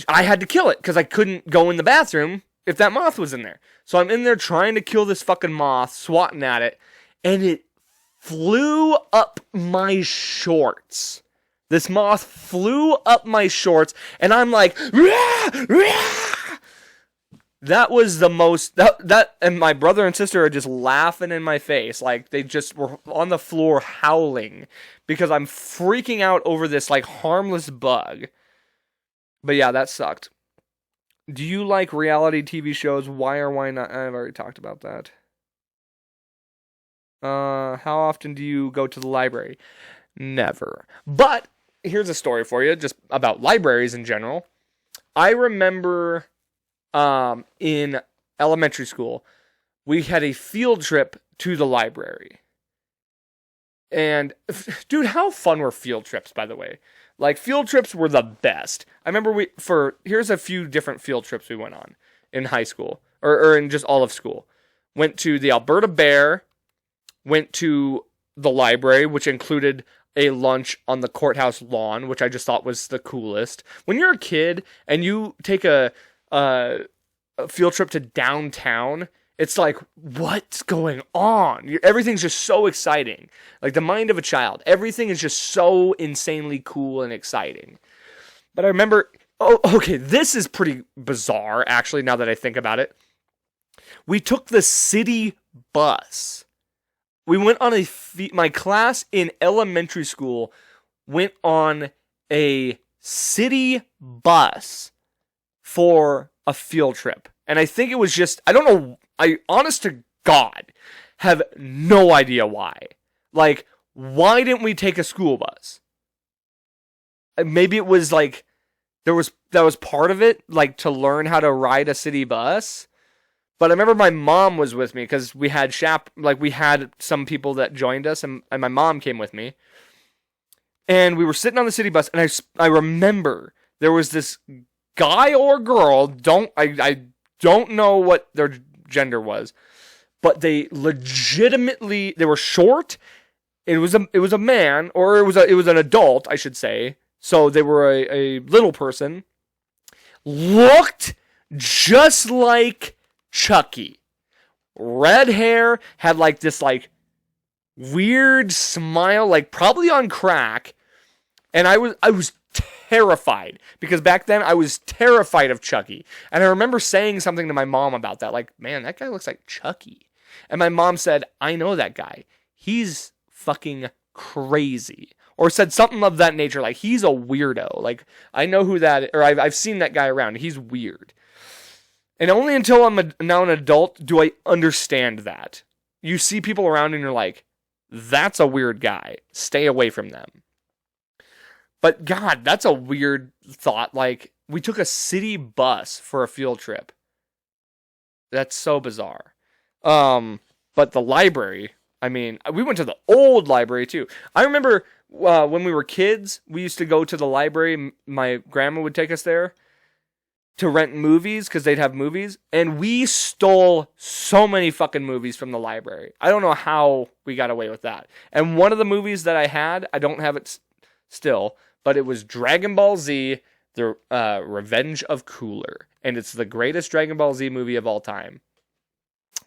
had to kill it because I couldn't go in the bathroom if that moth was in there. So I'm in there trying to kill this fucking moth, swatting at it, and it flew up my shorts. This moth flew up my shorts, and I'm like, rah, rah! That was the most, and my brother and sister are just laughing in my face. Like, they just were on the floor howling because I'm freaking out over this, like, harmless bug. But yeah, that sucked. Do you like reality TV shows? Why or why not? I've already talked about that. How often do you go to the library? Never. But here's a story for you, just about libraries in general. I remember in elementary school, we had a field trip to the library. And, dude, how fun were field trips, by the way? Like, field trips were the best. I remember here's a few different field trips we went on in high school, or in just all of school. Went to the Alberta Bear, went to the library, which included a lunch on the courthouse lawn, which I just thought was the coolest. When you're a kid and you take a field trip to downtown, it's like, what's going on? Everything's just so exciting. Like the mind of a child. Everything is just so insanely cool and exciting. But I remember, this is pretty bizarre, actually, now that I think about it. We took the city bus. We went on my class in elementary school went on a city bus for a field trip. And I think it was just, I don't know, honest to God, have no idea why. Like, why didn't we take a school bus? Maybe it was like, that was part of it, like to learn how to ride a city bus. But I remember my mom was with me because we had we had some people that joined us, and my mom came with me. And we were sitting on the city bus, and I remember there was this guy or girl, I don't know what their gender was, but they legitimately, they were short. It was a man, or it was an adult, I should say. So they were a little person. Looked just like Chucky. Red hair, had like this like weird smile, like probably on crack. And I was terrified, because back then I was terrified of Chucky. And I remember saying something to my mom about that, like, man, that guy looks like Chucky. And my mom said, I know that guy. He's fucking crazy. Or said something of that nature, like, he's a weirdo. Like, I know who that is, or I've seen that guy around. He's weird. And only until I'm now an adult do I understand that. You see people around and you're like, that's a weird guy. Stay away from them. But God, that's a weird thought. Like, we took a city bus for a field trip. That's so bizarre. But the library, I mean, we went to the old library too. I remember when we were kids, we used to go to the library. My grandma would take us there to rent movies because they'd have movies. And we stole so many fucking movies from the library. I don't know how we got away with that. And one of the movies that I had, I don't have it still, but it was Dragon Ball Z, The Revenge of Cooler. And it's the greatest Dragon Ball Z movie of all time.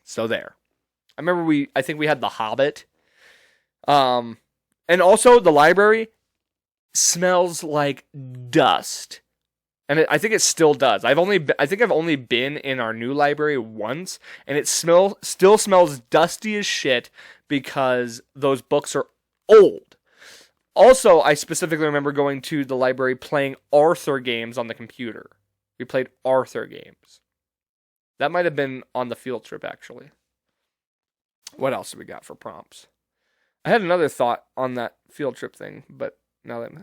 So there. I remember I think we had The Hobbit. And also the library smells like dust. And I think it still does. I think I've only been in our new library once, and it still smells dusty as shit because those books are old. Also, I specifically remember going to the library playing Arthur games on the computer. We played Arthur games. That might have been on the field trip, actually. What else do we got for prompts? I had another thought on that field trip thing, but now that...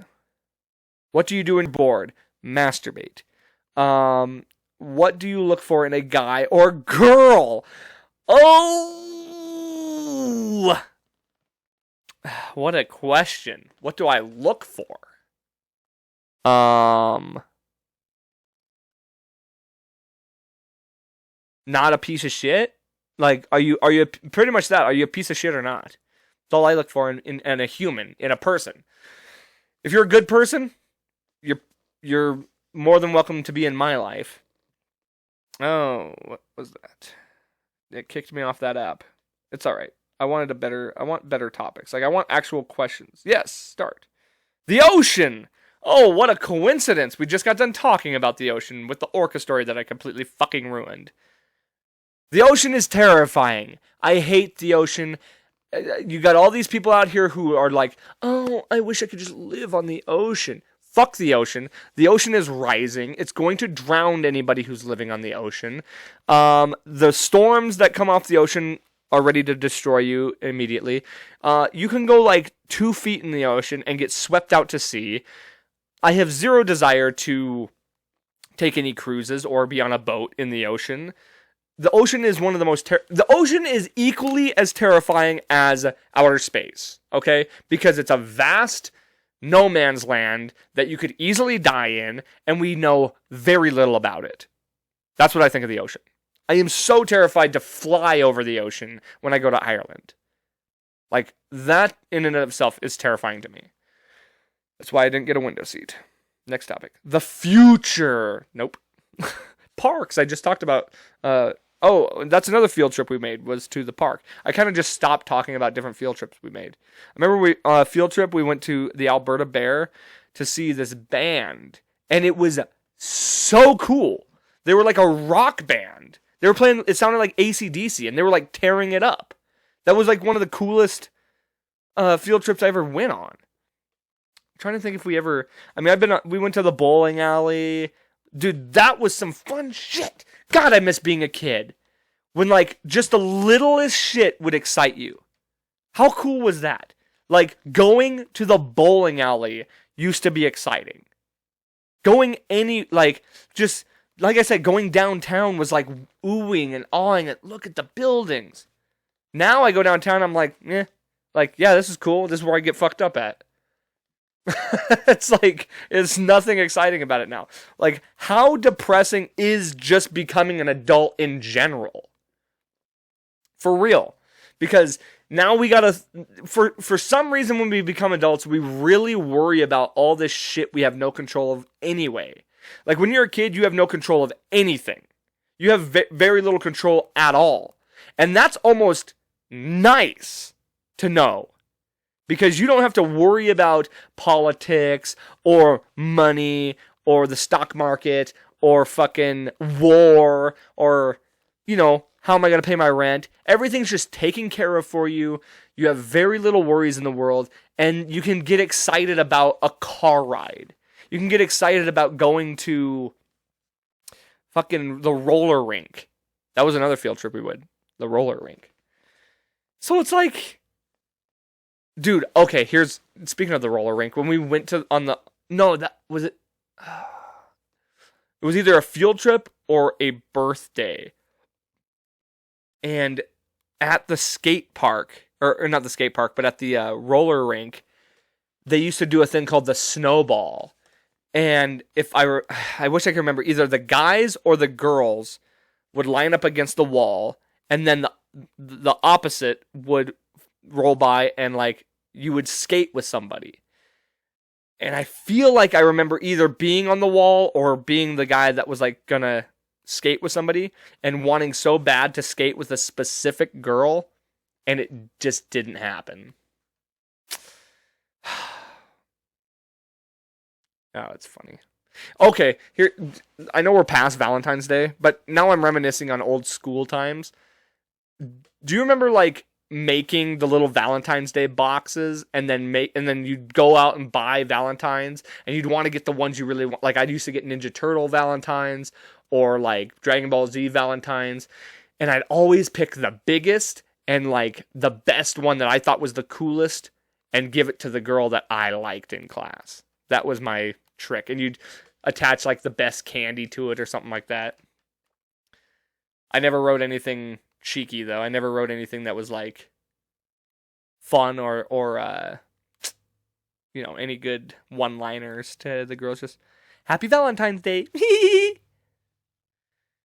What do you do when you're bored? Masturbate. What do you look for in a guy or girl? Oh! What a question. What do I look for? Not a piece of shit? Like, are you pretty much that? Are you a piece of shit or not? That's all I look for in a human, in a person. If you're a good person, you're more than welcome to be in my life. Oh, what was that? It kicked me off that app. It's all right. I want better topics. Like, I want actual questions. Yes, start. The ocean! Oh, what a coincidence. We just got done talking about the ocean with the Orca story that I completely fucking ruined. The ocean is terrifying. I hate the ocean. You got all these people out here who are like, oh, I wish I could just live on the ocean. Fuck the ocean. The ocean is rising. It's going to drown anybody who's living on the ocean. The storms that come off the ocean are ready to destroy you immediately. You can go like 2 feet in the ocean and get swept out to sea. I have zero desire to take any cruises or be on a boat in the ocean. The ocean is one of the most... The ocean is equally as terrifying as outer space, okay? Because it's a vast no man's land that you could easily die in, and we know very little about it. That's what I think of the ocean. I am so terrified to fly over the ocean when I go to Ireland. Like, that in and of itself is terrifying to me. That's why I didn't get a window seat. Next topic. The future. Nope. Parks. I just talked about... Oh, that's another field trip we made, was to the park. I kind of just stopped talking about different field trips we made. I remember field trip, we went to the Alberta Bear to see this band, and it was so cool. They were like a rock band. They were playing, it sounded like AC/DC, and they were like tearing it up. That was like one of the coolest field trips I ever went on. I'm trying to think if we ever, we went to the bowling alley. Dude, that was some fun shit. God, I miss being a kid. When, like, just the littlest shit would excite you. How cool was that? Like, going to the bowling alley used to be exciting. Going just, like I said, going downtown was like oohing and awing and look at the buildings. Now I go downtown, I'm like, yeah, this is cool. This is where I get fucked up at. It's like, it's nothing exciting about it now. Like, how depressing is just becoming an adult in general? For real. Because now we gotta, for some reason when we become adults, we really worry about all this shit we have no control of anyway. Like, when you're a kid, you have no control of anything. You have very little control at all. And that's almost nice to know. Because you don't have to worry about politics or money or the stock market or fucking war or, how am I going to pay my rent? Everything's just taken care of for you. You have very little worries in the world, and you can get excited about a car ride. You can get excited about going to fucking the roller rink. That was another field trip we would. The roller rink. So it's like... Dude, okay, speaking of the roller rink, when we went it was either a field trip or a birthday. And at the skate park, or not the skate park, but at the roller rink, they used to do a thing called the snowball. And I wish I could remember, either the guys or the girls would line up against the wall, and then the opposite would roll by, and like you would skate with somebody. And I feel like I remember either being on the wall or being the guy that was like gonna skate with somebody and wanting so bad to skate with a specific girl, and it just didn't happen. Oh, it's funny. Okay, here, I know we're past Valentine's Day, but now I'm reminiscing on old school times. Do you remember like making the little Valentine's Day boxes, and then you'd go out and buy Valentines, and you'd want to get the ones you really want? Like I used to get Ninja Turtle Valentines or like Dragon Ball Z Valentines, and I'd always pick the biggest and like the best one that I thought was the coolest and give it to the girl that I liked in class. That was my trick. And you'd attach like the best candy to it or something like that. I never wrote anything cheeky though. I never wrote anything that was like fun or any good one-liners to the girls. Just Happy Valentine's Day.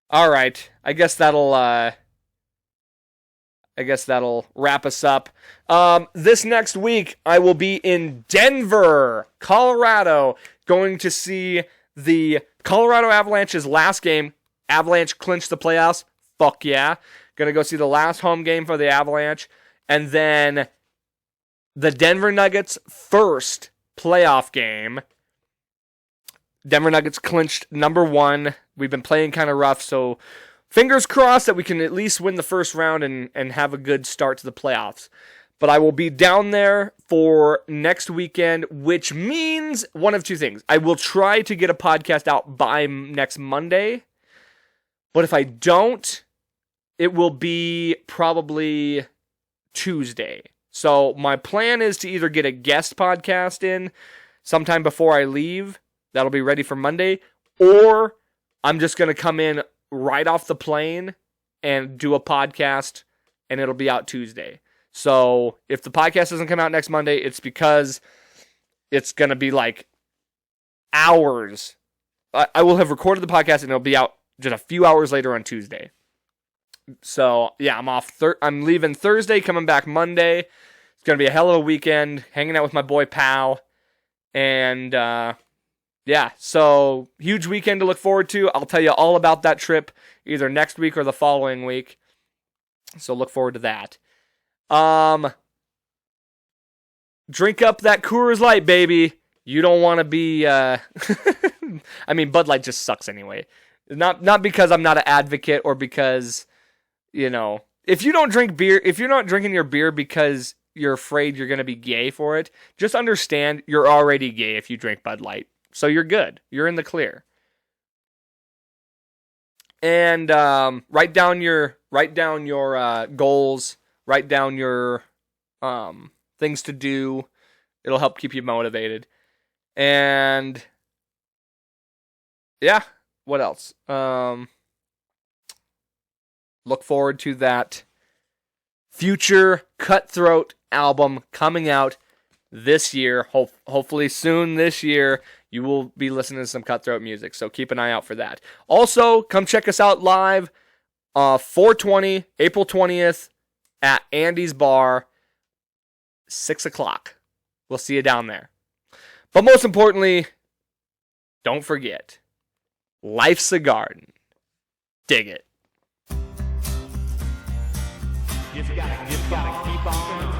All right. I guess that'll wrap us up. This next week, I will be in Denver, Colorado, going to see the Colorado Avalanche's last game. Avalanche clinched the playoffs. Fuck yeah. Gonna go see the last home game for the Avalanche. And then the Denver Nuggets' first playoff game. Denver Nuggets clinched number 1. We've been playing kind of rough, so fingers crossed that we can at least win the first round and have a good start to the playoffs. But I will be down there for next weekend, which means one of two things. I will try to get a podcast out by next Monday. But if I don't, it will be probably Tuesday. So my plan is to either get a guest podcast in sometime before I leave. That'll be ready for Monday. Or I'm just going to come in right off the plane and do a podcast, and it'll be out Tuesday. So if the podcast doesn't come out next Monday, it's because it's going to be like hours. I will have recorded the podcast, and it'll be out just a few hours later on Tuesday. So yeah, I'm off. I'm leaving Thursday, coming back Monday. It's going to be a hell of a weekend, hanging out with my boy Pow. And yeah, so huge weekend to look forward to. I'll tell you all about that trip either next week or the following week. So look forward to that. Drink up that Coors Light, baby. You don't want to be, I mean, Bud Light just sucks anyway. Not because I'm not an advocate or because, if you don't drink beer, if you're not drinking your beer because you're afraid you're going to be gay for it, just understand you're already gay if you drink Bud Light. So you're good. You're in the clear. And write down your goals. Write down your things to do. It'll help keep you motivated. And yeah, what else? Look forward to that future Cutthroat album coming out this year. Hopefully soon this year, you will be listening to some Cutthroat music. So keep an eye out for that. Also, come check us out live 4/20, April 20th at Andy's Bar, 6 o'clock. We'll see you down there. But most importantly, don't forget, life's a garden. Dig it. Just gotta keep on going.